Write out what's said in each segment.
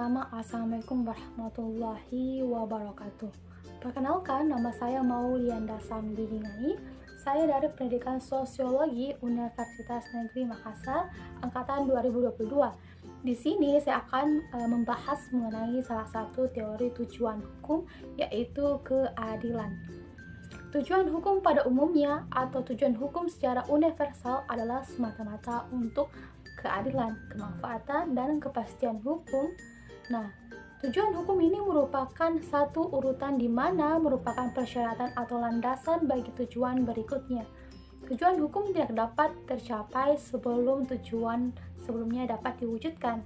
pertama, Assalamualaikum warahmatullahi wabarakatuh. Perkenalkan, nama saya Maulianda Sambiginai. Saya dari Pendidikan Sosiologi Universitas Negeri Makassar, angkatan 2022. Di sini saya akan membahas mengenai salah satu teori tujuan hukum, yaitu keadilan. Tujuan hukum pada umumnya atau tujuan hukum secara universal adalah semata-mata untuk keadilan, kemanfaatan, dan kepastian hukum. Nah, tujuan hukum ini merupakan satu urutan di mana merupakan persyaratan atau landasan bagi tujuan berikutnya. Tujuan hukum tidak dapat tercapai sebelum tujuan sebelumnya dapat diwujudkan.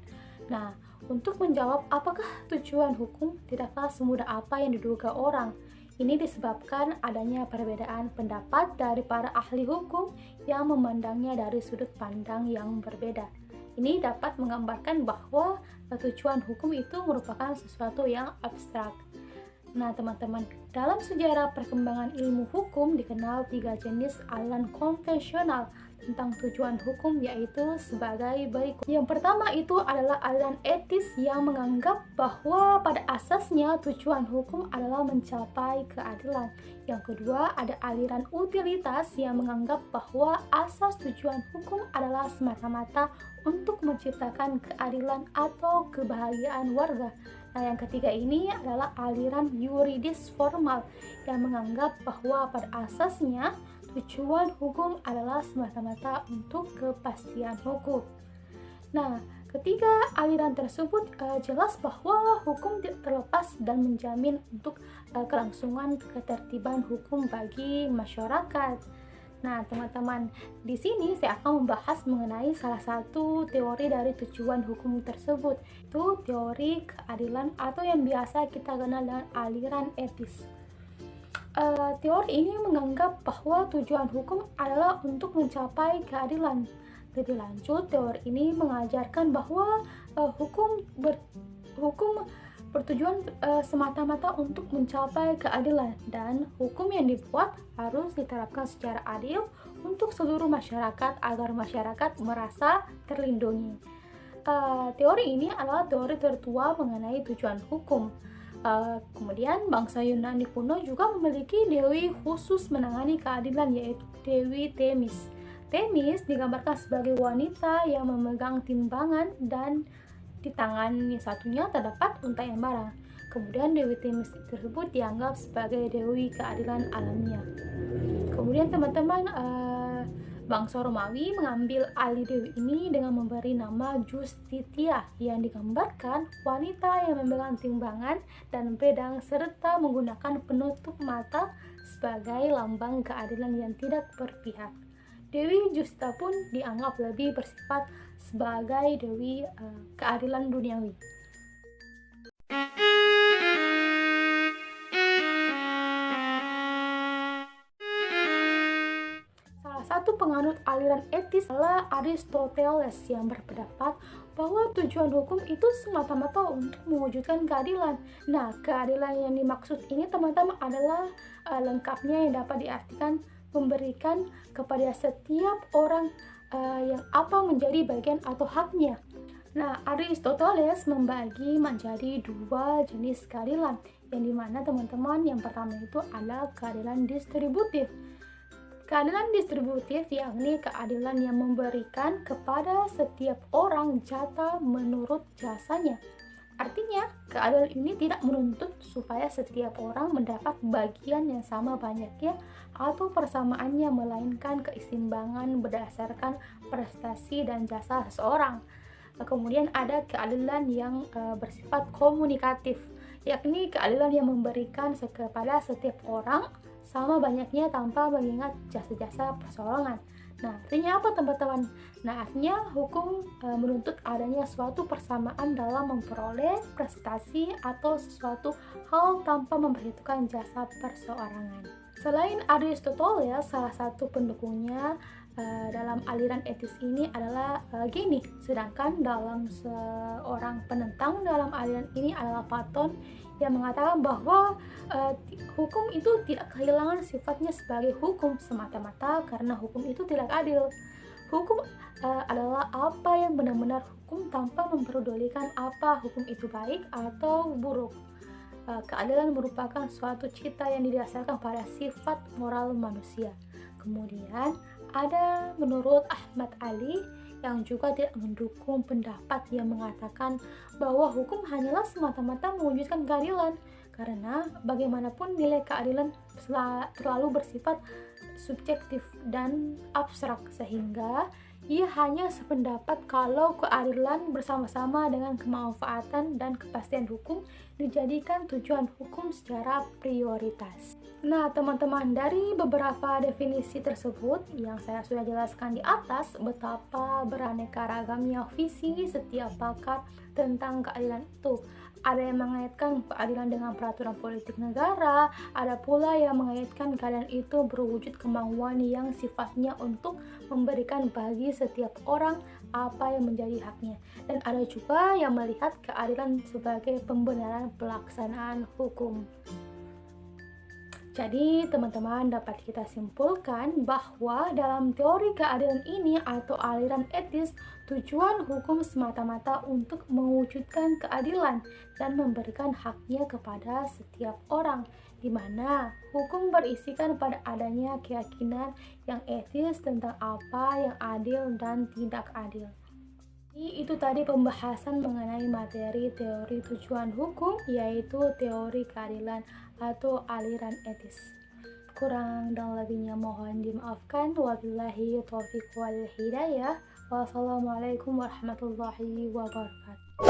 Nah, untuk menjawab apakah tujuan hukum tidaklah semudah apa yang diduga orang. Ini disebabkan adanya perbedaan pendapat dari para ahli hukum yang memandangnya dari sudut pandang yang berbeda. Ini dapat menggambarkan bahwa tujuan hukum itu merupakan sesuatu yang abstrak. Nah, teman-teman, dalam sejarah perkembangan ilmu hukum dikenal 3 jenis aliran konvensional tentang tujuan hukum, yaitu sebagai berikut. Yang pertama itu adalah aliran etis yang menganggap bahwa pada asasnya tujuan hukum adalah mencapai keadilan. Yang kedua ada aliran utilitas yang menganggap bahwa asas tujuan hukum adalah semata-mata untuk menciptakan keadilan atau kebahagiaan warga. Nah, yang ketiga ini adalah aliran yuridis formal yang menganggap bahwa pada asasnya tujuan hukum adalah semata-mata untuk kepastian hukum. Nah, ketiga aliran tersebut jelas bahwa hukum tidak terlepas dan menjamin untuk kelangsungan ketertiban hukum bagi masyarakat. Nah, teman-teman, di sini saya akan membahas mengenai salah satu teori dari tujuan hukum tersebut, itu teori keadilan atau yang biasa kita kenal dengan aliran etis. Teori ini menganggap bahwa tujuan hukum adalah untuk mencapai keadilan. Lebih lanjut, teori ini mengajarkan bahwa hukum bertujuan semata-mata untuk mencapai keadilan, dan hukum yang dibuat harus diterapkan secara adil untuk seluruh masyarakat agar masyarakat merasa terlindungi. Teori ini adalah teori tertua mengenai tujuan hukum. Kemudian bangsa Yunani kuno juga memiliki dewi khusus menangani keadilan, yaitu Dewi Themis. Themis digambarkan sebagai wanita yang memegang timbangan dan di tangannya satunya terdapat unta yang barang. Kemudian Dewi Themis tersebut dianggap sebagai dewi keadilan alamiah. Kemudian teman-teman, bangsa Romawi mengambil alih dewi ini dengan memberi nama Justitia, yang digambarkan wanita yang memegang timbangan dan pedang serta menggunakan penutup mata sebagai lambang keadilan yang tidak berpihak. Dewi Justa pun dianggap lebih bersifat sebagai dewi keadilan duniawi. Satu penganut aliran etis adalah Aristoteles yang berpendapat bahwa tujuan hukum itu semata-mata untuk mewujudkan keadilan. Nah, keadilan yang dimaksud ini teman-teman adalah lengkapnya yang dapat diartikan memberikan kepada setiap orang yang apa menjadi bagian atau haknya. Nah, Aristoteles membagi menjadi 2 jenis keadilan, yang dimana teman-teman yang pertama itu adalah keadilan distributif. Keadilan distributif yakni keadilan yang memberikan kepada setiap orang jatah menurut jasanya. Artinya, keadilan ini tidak menuntut supaya setiap orang mendapat bagian yang sama banyaknya atau persamaannya, melainkan keseimbangan berdasarkan prestasi dan jasa seseorang. Kemudian ada keadilan yang bersifat komunikatif, yakni keadilan yang memberikan kepada setiap orang sama banyaknya tanpa mengingat jasa-jasa perseorangan. Nah, artinya apa teman-teman? Nah, artinya hukum menuntut adanya suatu persamaan dalam memperoleh prestasi atau sesuatu hal tanpa memperhitungkan jasa perseorangan. Selain Aristoteles, salah satu pendukungnya dalam aliran etis ini adalah Gini. Sedangkan dalam seorang penentang dalam aliran ini adalah Platon, yang mengatakan bahwa hukum itu tidak kehilangan sifatnya sebagai hukum semata-mata karena hukum itu tidak adil. Hukum adalah apa yang benar-benar hukum tanpa memperdulikan apa hukum itu baik atau buruk. Keadilan merupakan suatu cita yang didasarkan pada sifat moral manusia. Kemudian ada menurut Ahmad Ali yang juga tidak mendukung pendapat yang mengatakan bahwa hukum hanyalah semata-mata mewujudkan keadilan, karena bagaimanapun nilai keadilan terlalu bersifat subjektif dan abstrak, sehingga ia hanya sependapat kalau keadilan bersama-sama dengan kemanfaatan dan kepastian hukum dijadikan tujuan hukum secara prioritas. Nah, teman-teman, dari beberapa definisi tersebut yang saya sudah jelaskan di atas, betapa beraneka ragamnya visi setiap pakar tentang keadilan itu. Ada yang mengaitkan keadilan dengan peraturan politik negara, ada pula yang mengaitkan keadilan itu berwujud kemauan yang sifatnya untuk memberikan bagi setiap orang apa yang menjadi haknya. Dan ada juga yang melihat keadilan sebagai pembenaran pelaksanaan hukum. Jadi teman-teman, dapat kita simpulkan bahwa dalam teori keadilan ini atau aliran etis, tujuan hukum semata-mata untuk mewujudkan keadilan dan memberikan haknya kepada setiap orang, di mana hukum berisikan pada adanya keyakinan yang etis tentang apa yang adil dan tidak adil. Itu tadi pembahasan mengenai materi teori tujuan hukum, yaitu teori keadilan atau aliran etis. Kurang dan lebihnya mohon dimaafkan. Wabillahi taufiq wal hidayah. Wassalamualaikum warahmatullahi wabarakatuh.